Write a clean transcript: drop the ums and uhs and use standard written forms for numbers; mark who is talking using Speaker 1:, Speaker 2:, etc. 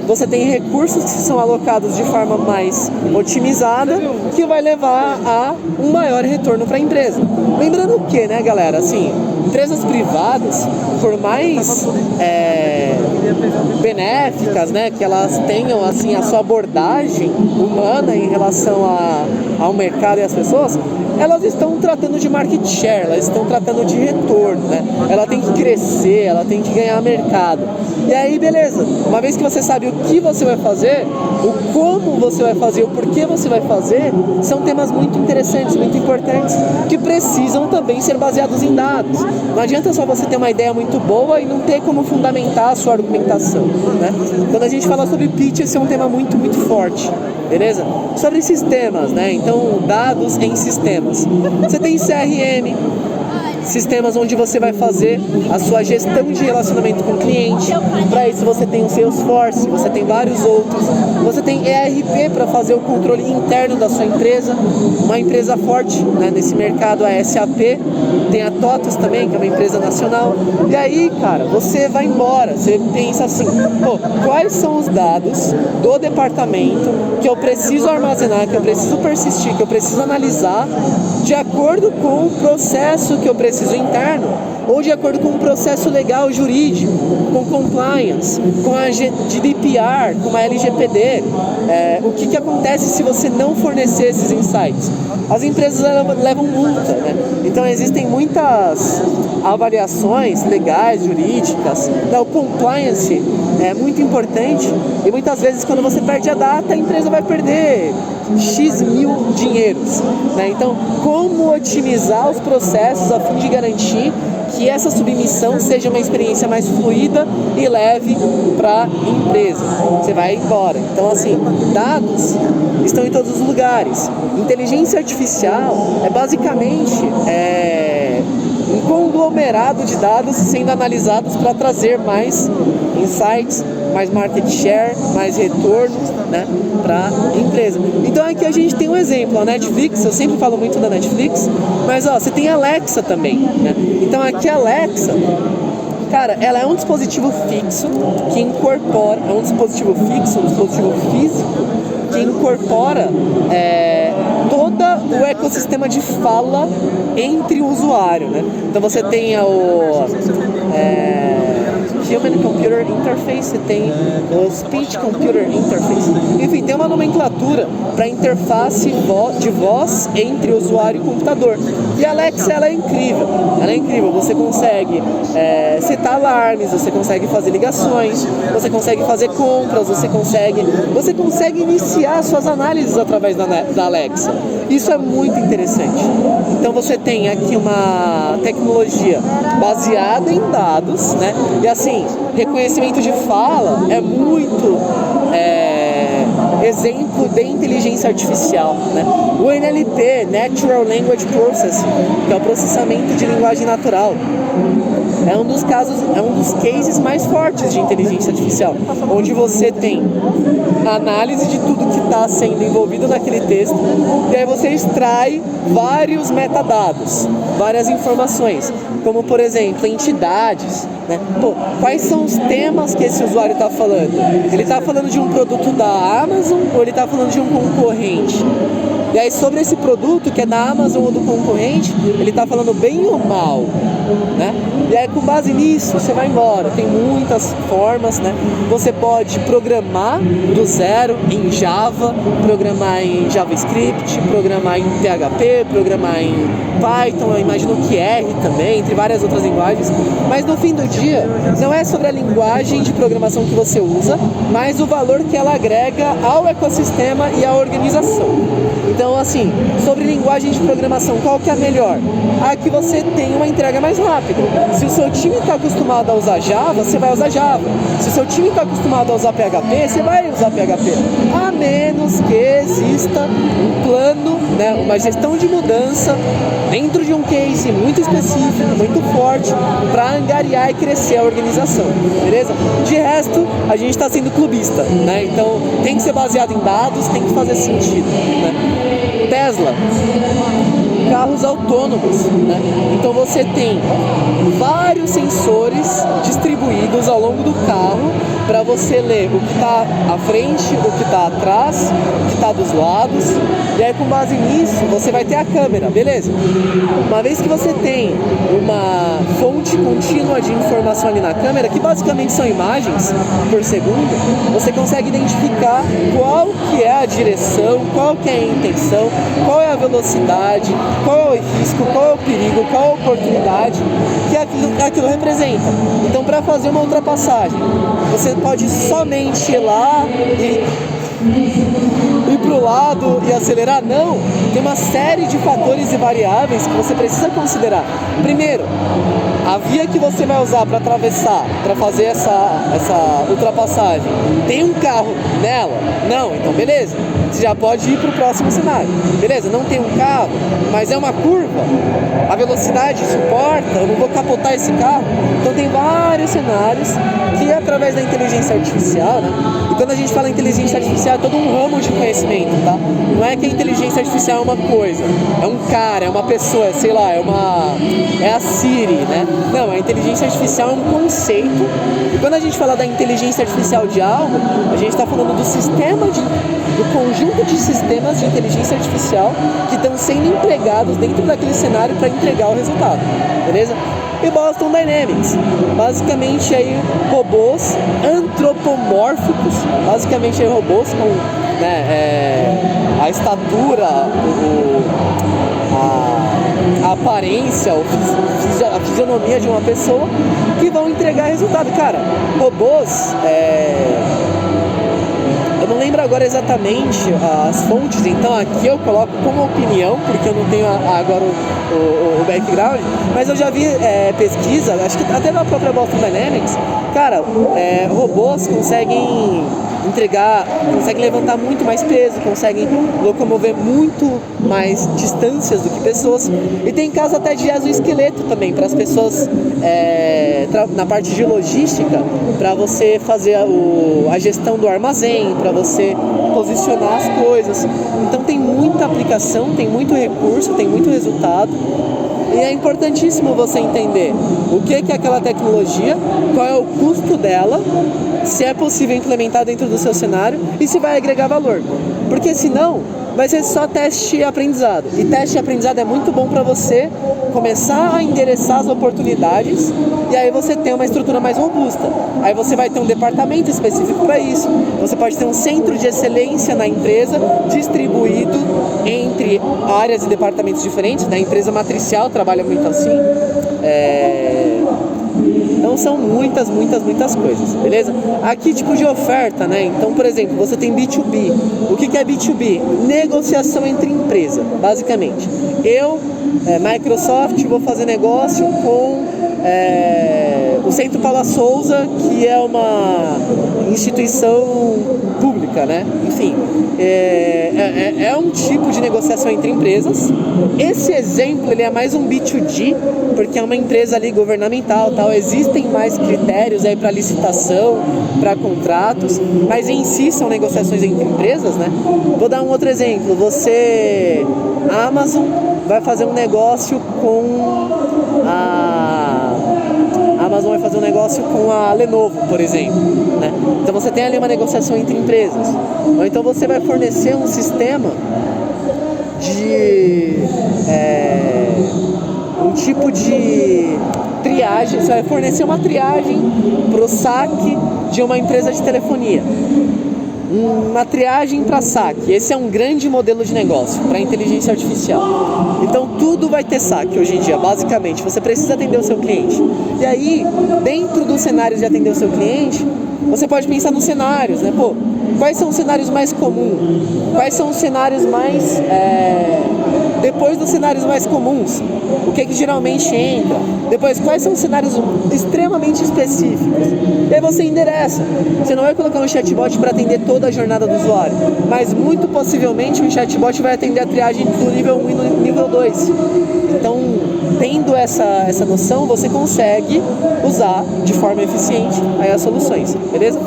Speaker 1: você tem recursos que são alocados de forma mais otimizada, que vai levar a um maior retorno para a empresa. Lembrando que, né, galera, assim, empresas privadas, por mais benéficas, né, que elas tenham assim a sua abordagem humana em relação ao mercado e às pessoas, elas estão tratando de market share, elas estão tratando de retorno, né? Ela tem que crescer, ela tem que ganhar mercado. E aí, beleza, uma vez que você sabe o que você vai fazer, o como você vai fazer, o porquê você vai fazer, são temas muito interessantes, muito importantes, que precisam também ser baseados em dados. Não adianta só você ter uma ideia muito boa e não ter como fundamentar a sua argumentação, né? Quando a gente fala sobre pitch, esse é um tema muito, muito forte, beleza? Sobre sistemas, né? Então, dados em sistemas. Você tem CRM, sistemas onde você vai fazer a sua gestão de relacionamento com o cliente. Para isso você tem o Salesforce, você tem vários outros. Você tem ERP para fazer o controle interno da sua empresa. Uma empresa forte, né, nesse mercado, a SAP. Tem a TOTUS também, que é uma empresa nacional. E aí, cara, você vai embora. Você pensa assim, pô, quais são os dados do departamento que eu preciso armazenar, que eu preciso persistir, que eu preciso analisar de acordo com o processo que eu preciso interno, ou de acordo com o processo legal jurídico, com compliance, com a GDPR, com a LGPD. O que acontece se você não fornecer esses insights? As empresas levam multa, né? Então existem muitas avaliações legais, jurídicas. O compliance é muito importante e muitas vezes quando você perde a data, a empresa vai perder X mil dinheiros, né? Então, como otimizar os processos a fim de garantir que essa submissão seja uma experiência mais fluida e leve para a empresa. Você vai embora. Então, assim, dados estão em todos os lugares. Inteligência artificial é basicamente um conglomerado de dados sendo analisados para trazer mais insights, mais market share, mais retornos, né, para a empresa. Então aqui a gente tem um exemplo, a Netflix, eu sempre falo muito da Netflix, mas ó, você tem a Alexa também, né? Então aqui a Alexa, cara, ela é um dispositivo fixo que incorpora, um dispositivo físico que incorpora todo o ecossistema de fala entre o usuário, né? Então você tem Human Computer Interface, tem o Speech Computer Interface. Enfim, tem uma nomenclatura para interface de voz entre usuário e computador. E a Alexa, ela é incrível. Ela é incrível. Você consegue setar alarmes, você consegue fazer ligações, você consegue fazer compras, você consegue iniciar suas análises através da Alexa. Isso é muito interessante. Então você tem aqui uma tecnologia baseada em dados, né? E assim, reconhecimento de fala é muito exemplo de inteligência artificial, né? O NLP, Natural Language Processing, que é o processamento de linguagem natural, é um dos cases mais fortes de inteligência artificial, onde você tem a análise de tudo que está sendo envolvido naquele texto, e aí você extrai vários metadados, várias informações, como por exemplo, entidades, né? Pô, quais são os temas que esse usuário está falando? Ele está falando de um produto da Amazon ou ele está falando de um concorrente? E aí sobre esse produto que é da Amazon ou do concorrente, ele está falando bem ou mal, né? E aí com base nisso você vai embora. Tem muitas formas, né? Você pode programar do zero em Java, programar em JavaScript, programar em PHP, programar em Python, eu imagino que R também, entre várias outras linguagens. Mas no fim do dia, não é sobre a linguagem de programação que você usa, mas o valor que ela agrega ao ecossistema e à organização. Então, assim, sobre linguagem de programação, qual que é a melhor? A que você tem uma entrega mais rápida. Se o seu time está acostumado a usar Java, você vai usar Java. Se o seu time está acostumado a usar PHP, você vai usar PHP. A menos que exista um plano, né, uma gestão de mudança dentro de um case muito específico, muito forte, para angariar e crescer a organização, beleza? De resto, a gente está sendo clubista, né? Então tem que ser baseado em dados, tem que fazer sentido, né? Tesla carros autônomos, né? Então você tem vários sensores distribuídos ao longo do carro para você ler o que está à frente, o que está atrás, o que está dos lados, e aí com base nisso você vai ter a câmera, beleza? Uma vez que você tem uma fonte contínua de informação ali na câmera, que basicamente são imagens por segundo, você consegue identificar qual que é a direção, qual que é a intenção, qual é a velocidade, qual é o risco, qual é o perigo, qual é a oportunidade que aquilo representa. Então, para fazer uma ultrapassagem, você pode somente ir lá e ir para o lado e acelerar? Não, tem uma série de fatores e variáveis que você precisa considerar. Primeiro, a via que você vai usar para atravessar, para fazer essa ultrapassagem, tem um carro nela? Não, então beleza, você já pode ir para o próximo cenário. Beleza, não tem um carro, mas é uma curva, a velocidade suporta, eu não vou capotar esse carro. Então tem vários cenários que, através da inteligência artificial, né? E quando a gente fala em inteligência artificial, é todo um ramo de conhecimento, tá? Não é que a inteligência artificial é uma coisa, é um cara, é uma pessoa, sei lá, é a Siri, né? Não, a inteligência artificial é um conceito. E quando a gente fala da inteligência artificial de algo, a gente está falando do conjunto de sistemas de inteligência artificial que estão sendo empregados dentro daquele cenário para entregar o resultado, beleza? E Boston Dynamics, basicamente aí robôs antropomórficos, basicamente aí robôs com, né, a estatura, a aparência, a fisionomia de uma pessoa, que vão entregar resultado. Cara, robôs, eu não lembro agora exatamente as fontes, então aqui eu coloco como opinião, porque eu não tenho agora o background, mas eu já vi pesquisa, acho que até na própria Boston Dynamics, cara, robôs conseguem levantar muito mais peso, conseguem locomover muito mais distâncias do que pessoas, e tem caso até de exoesqueleto também, para as pessoas na parte de logística, para você fazer a gestão do armazém, para você posicionar as coisas. Então tem muita aplicação, tem muito recurso, tem muito resultado. E é importantíssimo você entender o que é aquela tecnologia, qual é o custo dela, se é possível implementar dentro do seu cenário e se vai agregar valor. Porque senão vai ser só teste e aprendizado. E teste e aprendizado é muito bom para você começar a endereçar as oportunidades, e aí você tem uma estrutura mais robusta. Aí você vai ter um departamento específico para isso. Você pode ter um centro de excelência na empresa, distribuído entre áreas e departamentos diferentes, né? A empresa matricial trabalha muito assim. Então são muitas coisas, beleza? Aqui tipo de oferta, né? Então, por exemplo, você tem B2B. O que é B2B? Negociação entre empresa, basicamente. Eu, Microsoft, vou fazer negócio com o Centro Paula Souza, que é uma instituição pública, né? Enfim, é um tipo de negociação entre empresas. Esse exemplo, ele é mais um B2G, porque é uma empresa ali governamental, tal. Existem mais critérios aí para licitação, para contratos, mas em si são negociações entre empresas, né? Vou dar um outro exemplo. A Amazon vai fazer um negócio com a Lenovo, por exemplo, né? Então você tem ali uma negociação entre empresas. Ou então você vai fornecer um sistema de um tipo de triagem. Você vai fornecer uma triagem para o saque de uma empresa de telefonia, uma triagem para saque. Esse é um grande modelo de negócio para inteligência artificial. Então tudo vai ter saque hoje em dia, basicamente. Você precisa atender o seu cliente. E aí, dentro dos cenários de atender o seu cliente, você pode pensar nos cenários, né? Pô, quais são os cenários mais comuns? Quais são os cenários mais... Depois dos cenários mais comuns, o que geralmente entra? Depois, quais são os cenários extremamente específicos? E aí você endereça. Você não vai colocar um chatbot para atender toda a jornada do usuário, mas muito possivelmente um chatbot vai atender a triagem do nível 1 e no nível 2. Então, tendo essa noção, você consegue usar de forma eficiente aí as soluções, beleza?